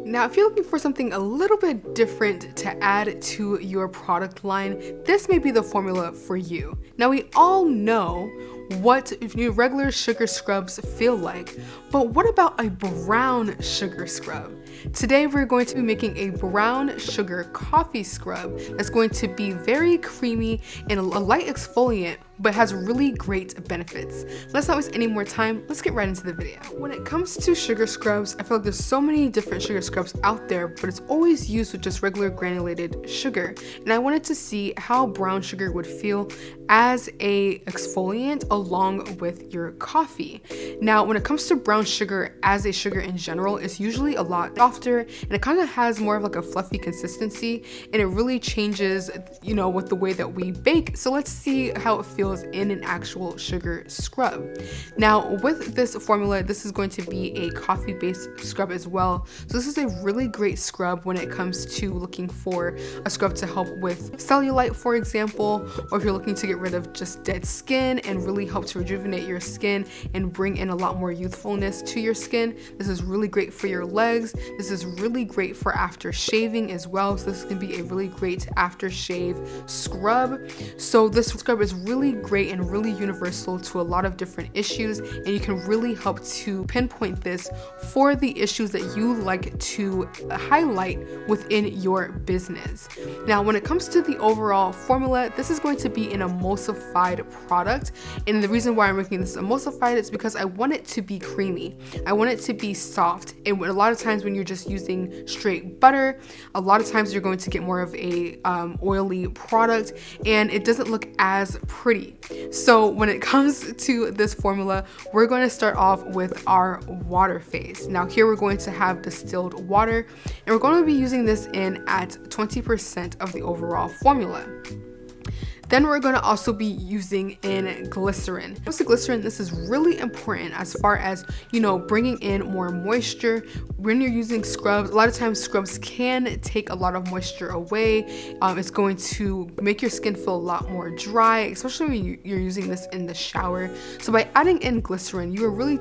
Now, if you're looking for something a little bit different to add to your product line, this may be the formula for you. Now, we all know what your regular sugar scrubs feel like, but what about a brown sugar scrub? Today, we're going to be making a brown sugar coffee scrub that's going to be very creamy and a light exfoliant, but has really great benefits. Let's not waste any more time. Let's get right into the video. When it comes to sugar scrubs, I feel like there's so many different sugar scrubs out there, but it's always used with just regular granulated sugar. And I wanted to see how brown sugar would feel as a exfoliant along with your coffee. Now, when it comes to brown sugar as a sugar in general, it's usually a lot softer and it kind of has more of like a fluffy consistency, and it really changes, with the way that we bake. So let's see how it feels in an actual sugar scrub. Now, with this formula, this is going to be a coffee-based scrub as well. So this is a really great scrub when it comes to looking for a scrub to help with cellulite, for example, or if you're looking to get rid of just dead skin and really help to rejuvenate your skin and bring in a lot more youthfulness to your skin. This is really great for your legs. This is really great for after shaving as well. So this can be a really great after shave scrub. So this scrub is really great and really universal to a lot of different issues, and you can really help to pinpoint this for the issues that you like to highlight within your business. Now, when it comes to the overall formula, this is going to be an emulsified product, and the reason why I'm making this emulsified is because I want it to be creamy. I want it to be soft, and a lot of times when you're just using straight butter, a lot of times you're going to get more of a oily product, and it doesn't look as pretty. So when it comes to this formula, we're going to start off with our water phase. Now here we're going to have distilled water, and we're going to be using this in at 20% of the overall formula. Then we're going to also be using in glycerin. With the glycerin, this is really important as far as, bringing in more moisture. When you're using scrubs, a lot of times scrubs can take a lot of moisture away. It's going to make your skin feel a lot more dry, especially when you're using this in the shower. So by adding in glycerin, you're really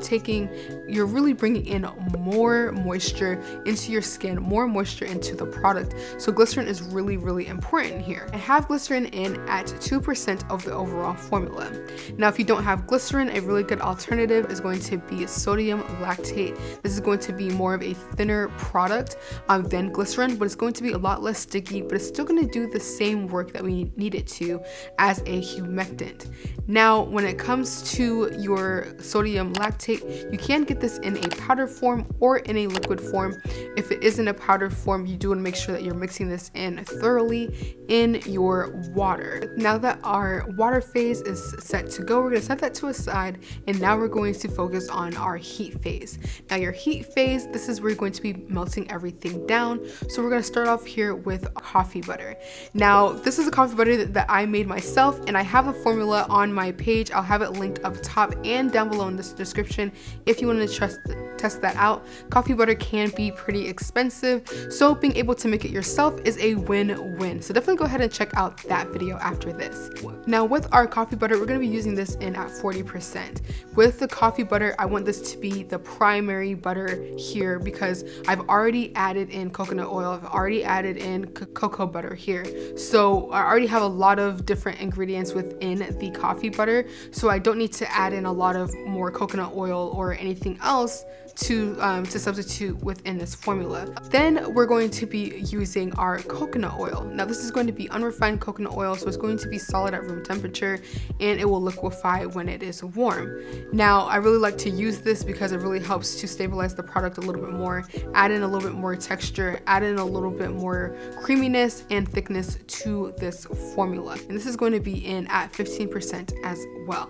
bringing in more moisture into your skin, more moisture into the product. So glycerin is really, really important here. I have glycerin in at 2% of the overall formula. Now, if you don't have glycerin, a really good alternative is going to be sodium lactate. This is going to be more of a thinner product than glycerin, but it's going to be a lot less sticky, but it's still going to do the same work that we need it to as a humectant. Now, when it comes to your sodium lactate, you can get this in a powder form or in a liquid form. If it is in a powder form, you do want to make sure that you're mixing this in thoroughly in your water. Now that our water phase is set to go, we're going to set that to a side, and now we're going to focus on our heat phase. Now your heat phase, this is where you're going to be melting everything down. So we're going to start off here with coffee butter. Now this is a coffee butter that I made myself, and I have a formula on my page. I'll have it linked up top and down below in this description if you want to test that out. Coffee butter can be pretty expensive, so being able to make it yourself is a win-win. So definitely go ahead and check out that video after this. Now with our coffee butter, we're going to be using this in at 40%. With the coffee butter, I want this to be the primary butter here because I've already added in coconut oil, I've already added in cocoa butter here. So I already have a lot of different ingredients within the coffee butter, so I don't need to add in a lot of more coconut oil or anything else to substitute within this formula. Then we're going to be using our coconut oil. Now this is going to be unrefined coconut oil, so it's going to be solid at room temperature and it will liquefy when it is warm. Now I really like to use this because it really helps to stabilize the product a little bit more, add in a little bit more texture, add in a little bit more creaminess and thickness to this formula. And this is going to be in at 15% as well.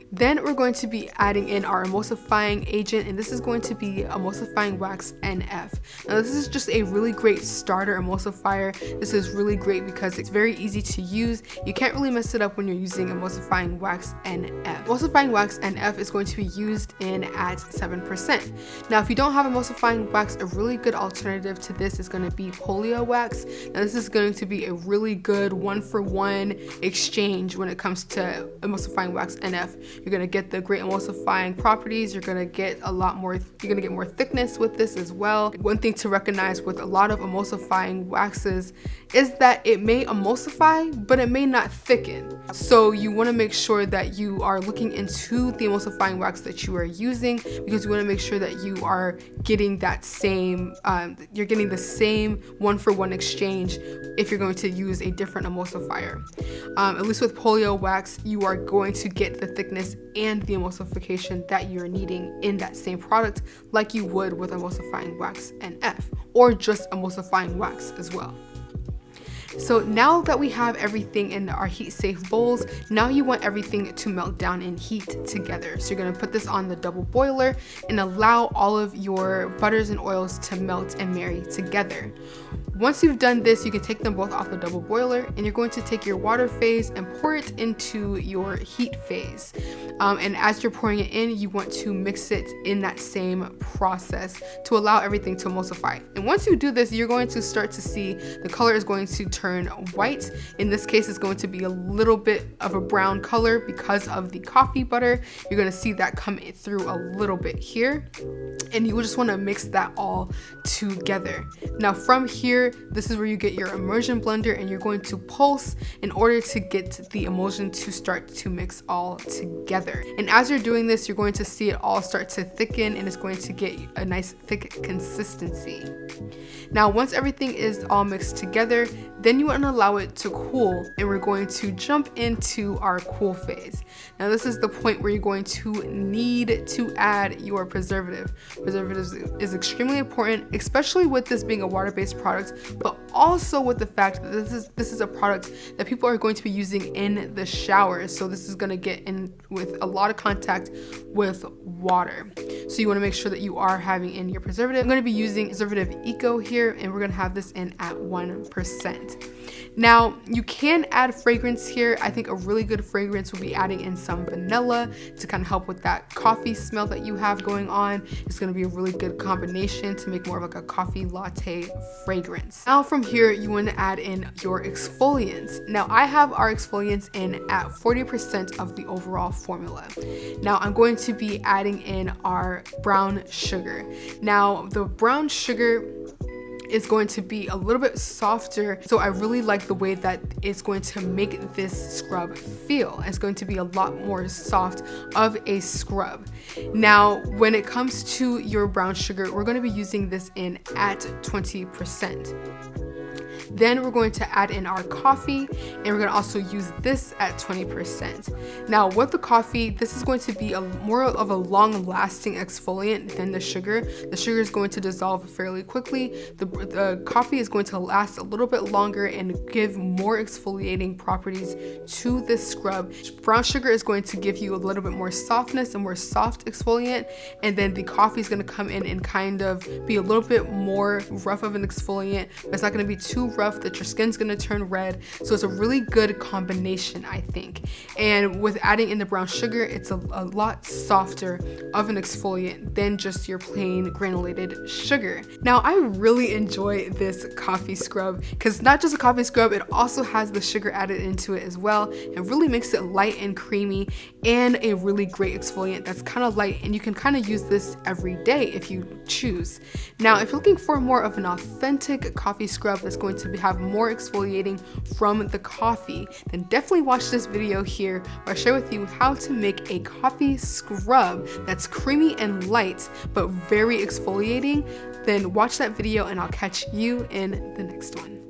Then we're going to be adding in our emulsifying agent, and this is going to be emulsifying wax NF. Now this is just a really great starter emulsifier. This is really great because it's very easy to use. You can't really mess it up when you're using emulsifying wax NF. Emulsifying wax NF is going to be used in at 7%. Now if you don't have emulsifying wax, a really good alternative to this is going to be polio wax. Now this is going to be a really good one-for-one exchange when it comes to emulsifying wax NF. You're gonna get the great emulsifying properties. You're gonna get more thickness with this as well. One thing to recognize with a lot of emulsifying waxes is that it may emulsify, but it may not thicken. So you wanna make sure that you are looking into the emulsifying wax that you are using, because you wanna make sure that you are getting that same, you're getting the same one-for-one exchange if you're going to use a different emulsifier. At least with polio wax, you are going to get the thickness and the emulsification that you're needing in that same product, like you would with emulsifying wax NF, or just emulsifying wax as well. So now that we have everything in our heat safe bowls, now you want everything to melt down in heat together. So you're gonna put this on the double boiler and allow all of your butters and oils to melt and marry together. Once you've done this, you can take them both off the double boiler, and you're going to take your water phase and pour it into your heat phase. And as you're pouring it in, you want to mix it in that same process to allow everything to emulsify. And once you do this, you're going to start to see the color is going to turn white. In this case, it's going to be a little bit of a brown color because of the coffee butter. You're going to see that come through a little bit here, and you just want to mix that all together. Now from here, this is where you get your immersion blender, and you're going to pulse in order to get the emulsion to start to mix all together. And as you're doing this, you're going to see it all start to thicken, and it's going to get a nice thick consistency. Now once everything is all mixed together, then you want to allow it to cool, and we're going to jump into our cool phase. Now this is the point where you're going to need to add your preservative. Preservative is extremely important, especially with this being a water-based product, but also with the fact that this is a product that people are going to be using in the shower. So this is going to get in with a lot of contact with water. So you want to make sure that you are having in your preservative. I'm going to be using Preservative Eco here, and we're going to have this in at 1%. Now you can add fragrance here. I think a really good fragrance will be adding in some vanilla to kind of help with that coffee smell that you have going on. It's going to be a really good combination to make more of like a coffee latte fragrance. Now from here, you want to add in your exfoliants. Now I have our exfoliants in at 40% of the overall formula. Now I'm going to be adding in our brown sugar. Now the brown sugar is going to be a little bit softer, so I really like the way that it's going to make this scrub feel. It's going to be a lot more soft of a scrub. Now when it comes to your brown sugar, we're going to be using this in at 20%. Then we're going to add in our coffee, and we're going to also use this at 20%. Now with the coffee, this is going to be more of a long-lasting exfoliant than the sugar. The sugar is going to dissolve fairly quickly. The coffee is going to last a little bit longer and give more exfoliating properties to this scrub. Brown sugar is going to give you a little bit more softness and more soft exfoliant, and then the coffee is going to come in and kind of be a little bit more rough of an exfoliant, but it's not going to be too rough that your skin's going to turn red. So it's a really good combination, I think. And with adding in the brown sugar, it's a lot softer of an exfoliant than just your plain granulated sugar. Now I really enjoy this coffee scrub because not just a coffee scrub, it also has the sugar added into it as well. It really makes it light and creamy, and a really great exfoliant that's kind of light, and you can kind of use this every day if you choose. Now if you're looking for more of an authentic coffee scrub that's going to have more exfoliating from the coffee, then definitely watch this video here where I share with you how to make a coffee scrub that's creamy and light but very exfoliating. Then watch that video, and I'll catch you in the next one.